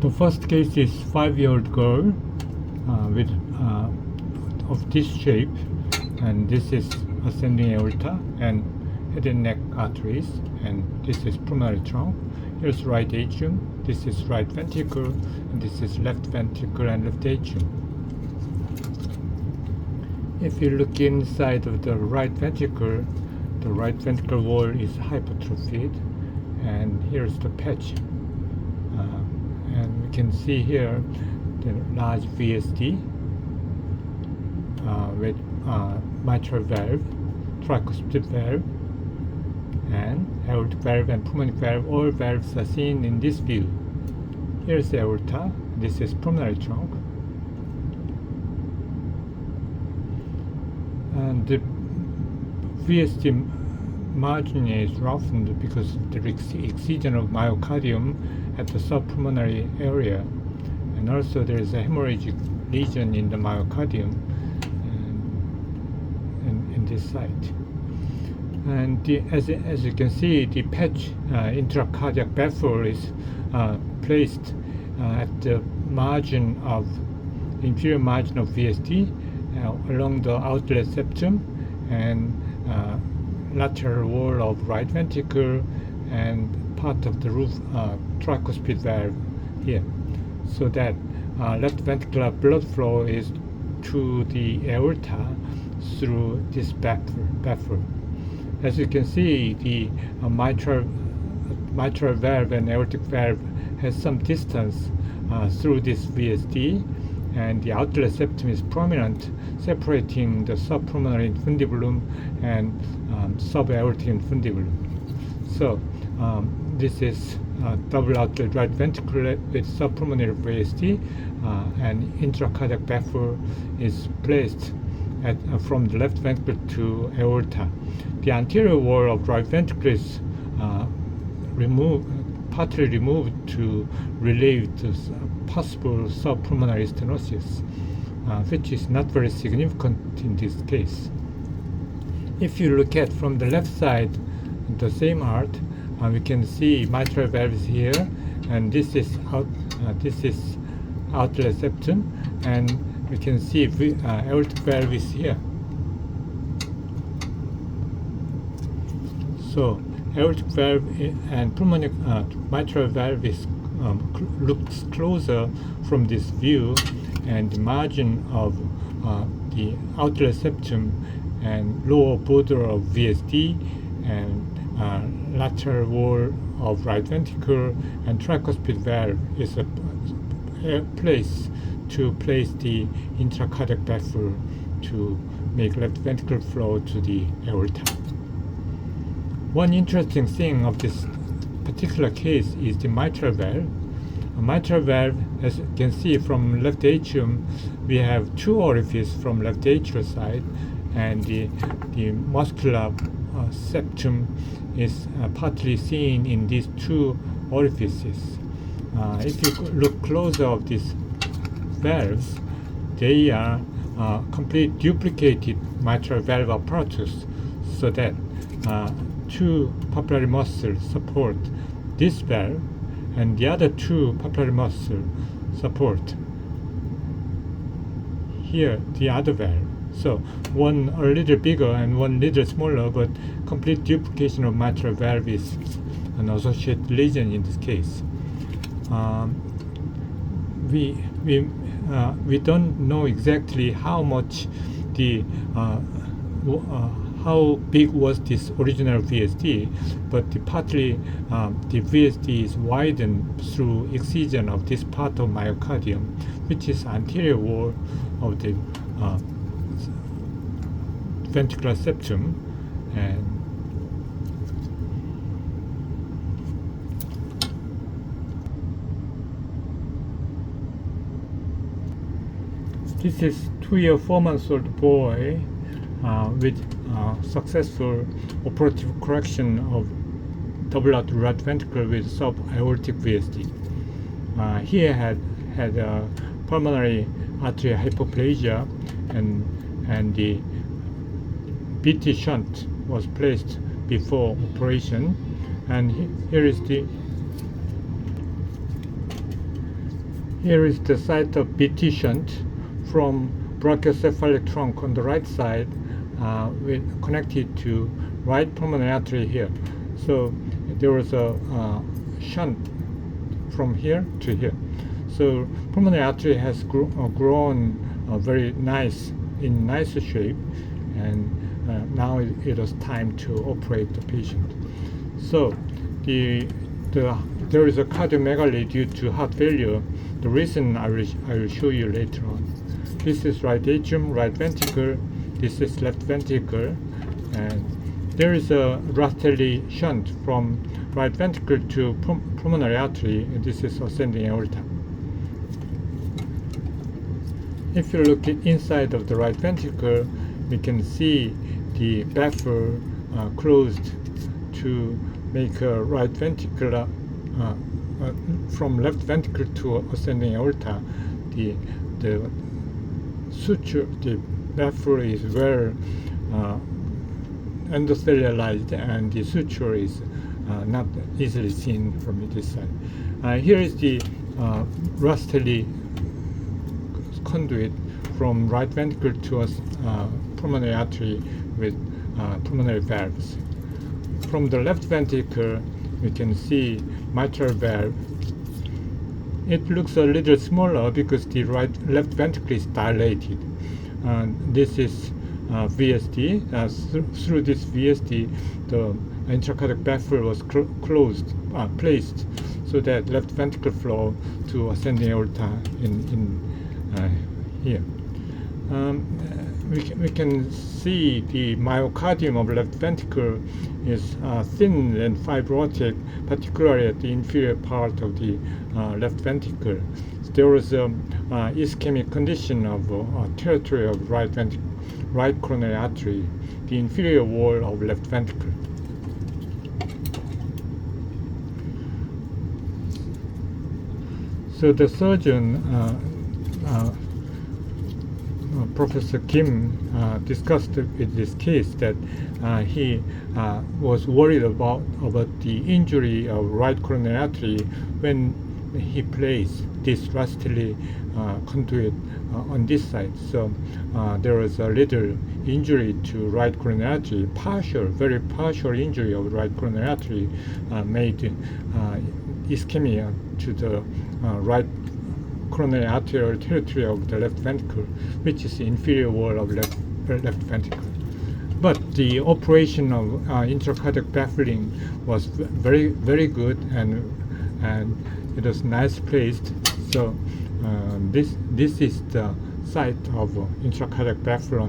The first case is 5-year-old girl with of this shape, and this is ascending aorta and head and neck arteries, and this is pulmonary trunk. Here's right atrium, this is right ventricle, and this is left ventricle and left atrium. If you look inside of the right ventricle wall is hypertrophied, and here's the patch. And we can see here the large VSD with mitral valve, tricuspid valve, and aortic valve and pulmonary valve. All valves are seen in this view. Here's the aorta, this is pulmonary trunk. And the VSD margin is roughened because of the excision of myocardium at the subpulmonary area, and also there is a hemorrhagic lesion in the myocardium and in this site. And as you can see, the patch intracardiac baffle is placed at the margin of inferior margin of VSD along the outlet septum and lateral wall of right ventricle and part of the roof tricuspid valve here, so that left ventricular blood flow is to the aorta through this baffle. As you can see, the mitral valve and aortic valve has some distance through this VSD, and the outlet septum is prominent, separating the subpulmonary infundibulum and subaortic infundibulum. So this is double outlet right ventricle with subpulmonary VSD, and intracardiac baffle is placed from the left ventricle to aorta. The anterior wall of right ventricle is partly removed to relieve the possible subpulmonary stenosis, which is not very significant in this case. If you look at from the left side, the same heart, we can see mitral valves here, and this is outlet septum, and we can see aortic valve is here. So aortic valve and pulmonary mitral valve is looks closer from this view, and the margin of the outlet septum and lower border of VSD and lateral wall of right ventricle and tricuspid valve is a place to place the intracardiac baffle to make left ventricle flow to the aorta. One interesting thing of this particular case is the mitral valve. A mitral valve, as you can see from left atrium, we have two orifices from left atrial side, and the muscular septum is partly seen in these two orifices. If you look closer of these valves, they are complete duplicated mitral valve apparatus, so that two papillary muscles support this valve, and the other two papillary muscles support here the other valve. So one a little bigger and one little smaller, but complete duplication of mitral valve is an associated lesion in this case. We don't know exactly how much how big was this original VSD, but partly the VSD is widened through excision of this part of myocardium, which is anterior wall of the ventricular septum, and this is 2-year 4-month-old boy with successful operative correction of double outlet right ventricle with subaortic VSD. He had pulmonary artery hypoplasia, and the BT shunt was placed before operation. And here is Here is the site of BT shunt from brachiocephalic trunk on the right side, connected to right pulmonary artery here. So there was a shunt from here to here. So pulmonary artery has grown very nice, in nice shape, and now it is time to operate the patient. So there is a cardiomegaly due to heart failure. The reason I will show you later on. This is right atrium, right ventricle. This is left ventricle, and there is a Rastelli shunt from right ventricle to pulmonary artery, and this is ascending aorta. If you look inside of the right ventricle, we can see the baffle closed to make a right ventricle from left ventricle to ascending aorta. The suture, the baffle is well endothelialized, and the suture is not easily seen from this side. Here is the Rastelli conduit from right ventricle to pulmonary artery with pulmonary valves. From the left ventricle, we can see mitral valve. It looks a little smaller because the left ventricle is dilated. This is VSD. Through this VSD, the intracardiac baffle was placed so that left ventricle flow to ascending aorta in here. We can see the myocardium of left ventricle is thin and fibrotic, particularly at the inferior part of the left ventricle. There was a ischemic condition of territory of right coronary artery, the inferior wall of left ventricle. So the surgeon, Professor Kim, discussed with this case that he was worried about the injury of right coronary artery when he placed this Rastelli conduit on this side. So there was a little injury to right coronary artery, very partial injury of right coronary artery, made ischemia to the right coronary arterial territory of the left ventricle, which is the inferior wall of left ventricle. But the operation of intracardiac baffling was very, very good, and it was nice placed. So this is the site of intracardiac baffle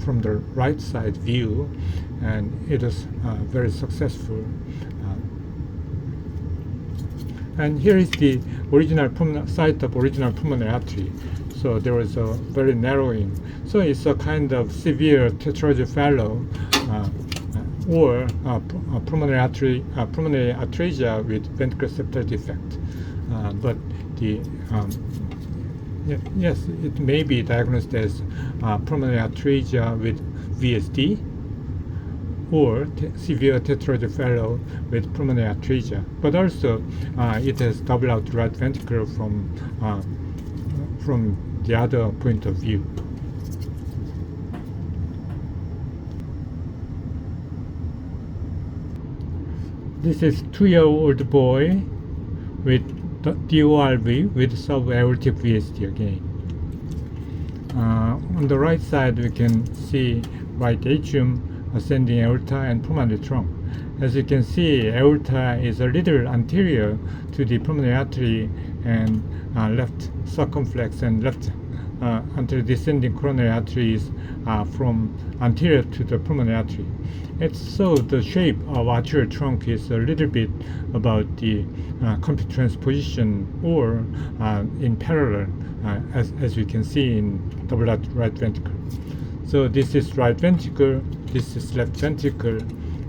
from the right side view, and it was very successful. And here is the original site of original pulmonary artery. So there was a very narrowing. So it's a kind of severe tetralogy or pulmonary atresia with ventricular septal defect. But yes, it may be diagnosed as pulmonary atresia with VSD or severe tetralogy with pulmonary atresia. But also it has double outlet right ventricle from the other point of view. This is 2-year-old boy with DORV with subaortic VSD again. On the right side we can see right atrium, ascending aorta, and pulmonary trunk. As you can see, aorta is a little anterior to the pulmonary artery, and left circumflex and left anterior descending coronary arteries from anterior to the pulmonary artery. So the shape of arterial trunk is a little bit about the complete transposition or in parallel, as we can see in double outlet right ventricle. So this is right ventricle, this is left ventricle,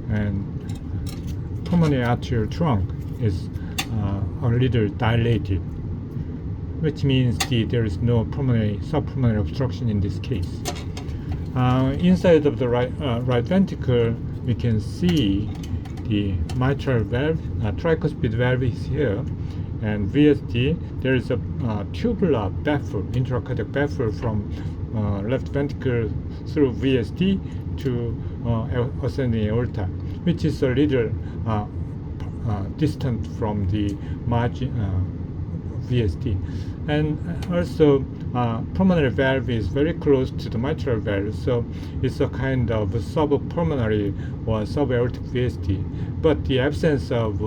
and pulmonary arterial trunk is a little dilated, which means there is no subpulmonary obstruction in this case. Inside of the right ventricle, we can see the mitral valve, tricuspid valve is here, and VSD, there is a tubular baffle, intracardiac baffle from left ventricle through VSD to ascending aorta, which is a little distant from the margin VSD. And also pulmonary valve is very close to the mitral valve, so it's a kind of subpulmonary or subaortic VSD. But the absence of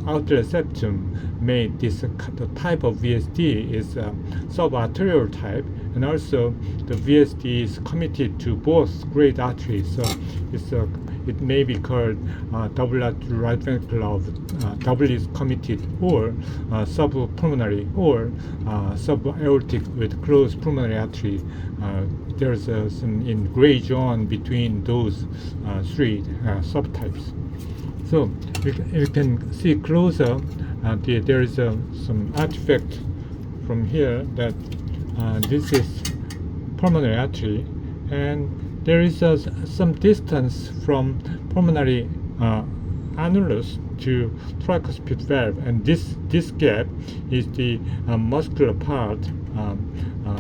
outlet septum made this the type of VSD is subarterial type, and also the VSD is committed to both great arteries, so it may be called double outlet right ventricle of doubly committed, or subpulmonary, or subaortic with closed pulmonary artery. There's some in gray zone between those three subtypes. So you can see closer, there is some artifact from here that this is pulmonary artery, and there is some distance from pulmonary annulus to tricuspid valve, and this gap is the muscular part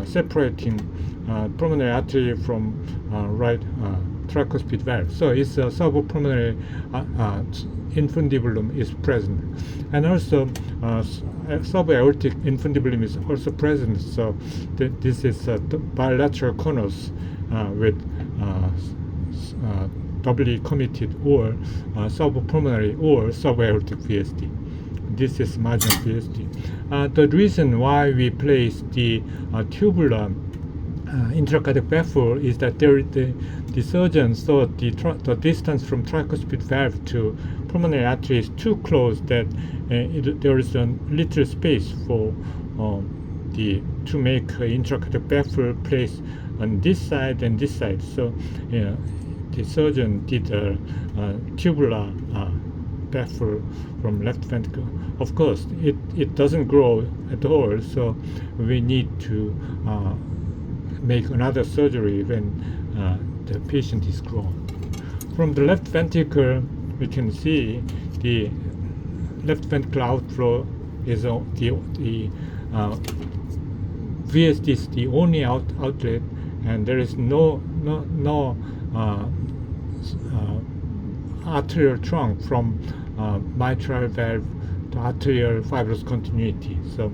separating pulmonary artery from right tricuspid valve. So it's a subpulmonary infundibulum is present, and also subaortic infundibulum is also present. So this is a bilateral conus with doubly committed or subpulmonary or subaortic VSD. This is marginal VSD. The reason why we place the tubular intracardiac baffle is that the surgeon thought the distance from tricuspid valve to pulmonary artery is too close, that there is a little space for to make intracardiac baffle place on this side and this side. So the surgeon did a tubular baffle from left ventricle. Of course, it doesn't grow at all, so we need to make another surgery when the patient is grown. From the left ventricle, we can see the left ventricle outflow is the VSD is the only outlet, and there is no arterial trunk from mitral valve to arterial fibrous continuity. So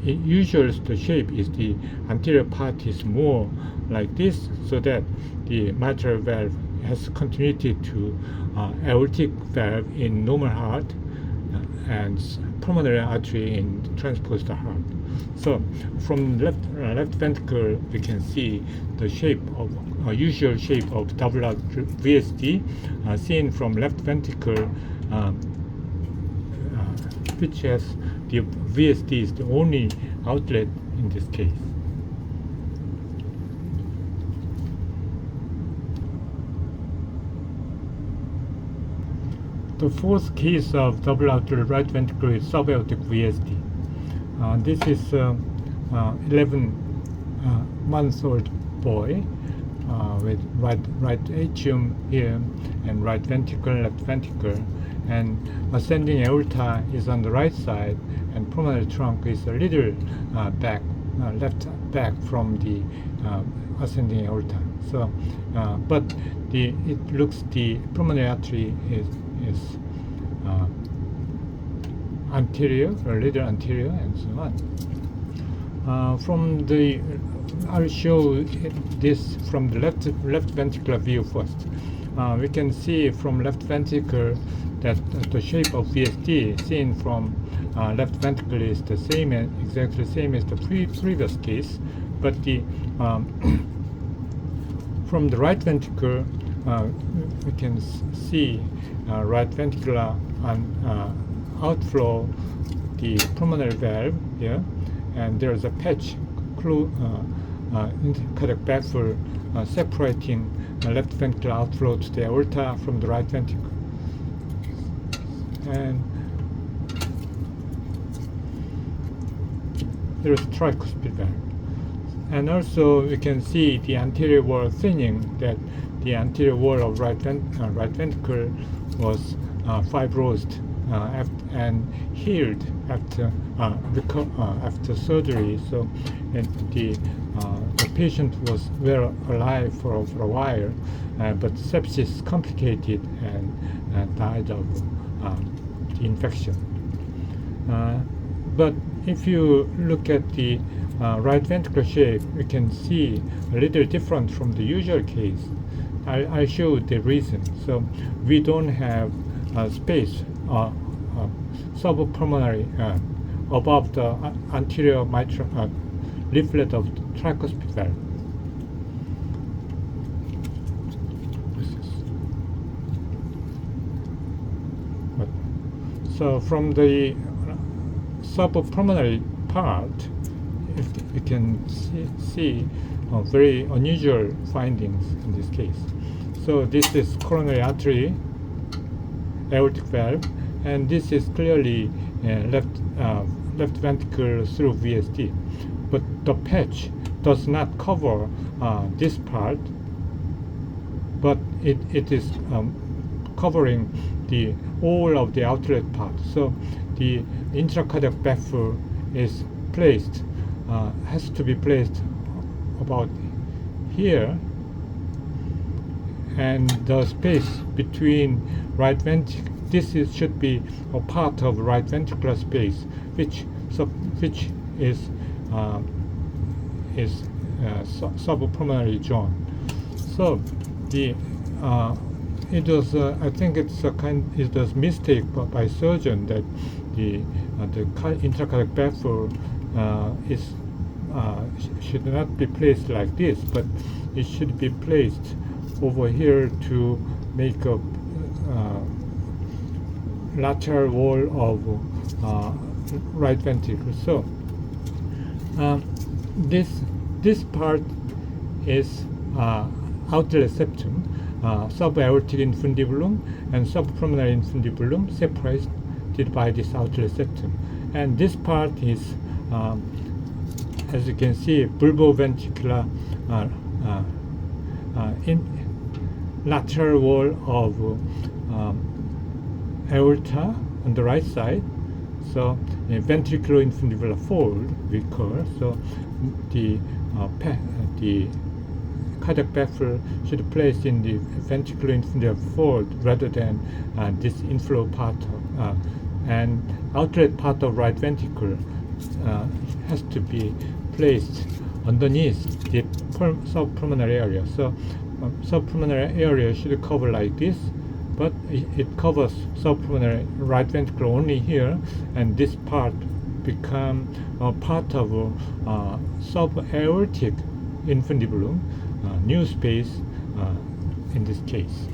usually the shape is the anterior part is more like this, so that the mitral valve has continuity to aortic valve in normal heart and pulmonary artery in transposed heart. So from left ventricle, we can see the shape of usual shape of double outlet VSD seen from left ventricle, which has the VSD is the only outlet in this case. The fourth case of double outlet right ventricle is subaortic VSD. This is 11-month-old boy with right atrium here and right ventricle, left ventricle, and ascending aorta is on the right side, and pulmonary trunk is a little left back from the ascending aorta. So, but it looks the pulmonary artery is anterior, a little anterior, and so on. I'll show this from the left ventricular view first. We can see from left ventricle that the shape of VSD seen from left ventricle is the same, exactly the same as the previous case, but from the right ventricle we can see right ventricular outflow the pulmonary valve here, and there's a patch cardiac baffle separating left ventricular outflow to the aorta from the right ventricle. And there is tricuspid valve. And also we can see the anterior wall thinning, that the anterior wall of right ventricle was fibrosed and healed after after surgery. So the patient was well alive for a while, but sepsis complicated and died of the infection. But if you look at the right ventricle shape, you can see a little different from the usual case. I'll show the reason. So we don't have space subpulmonary above the anterior mitral leaflet of the tricuspid valve. So from the subpulmonary part, we can see very unusual findings in this case. So this is coronary artery, aortic valve, and this is clearly left ventricle through VSD. But the patch does not cover this part, but it is covering the all of the outlet part. So the intracardiac baffle is placed, has to be placed about here, and the space between right ventricle, should be a part of right ventricular space, which is subpulmonary zone. So the it was I think it was mistake by surgeon that the intracardiac baffle should not be placed like this, but it should be placed over here to make a lateral wall of right ventricle. So this part is outlet septum, subaortic infundibulum and subpulmonary infundibulum separated by this outlet septum, and this part is as you can see bulboventricular in lateral wall of aorta on the right side. So a ventriculo-infundibular fold we call. So the cardiac baffle should be placed in the ventriculo-infundibular fold rather than this inflow part and outlet part of right ventricle has to be placed underneath the subpulmonary area. So subpulmonary area should cover like this, but it covers subpulmonary right ventricle only here, and this part become part of subaortic infundibulum, new space in this case.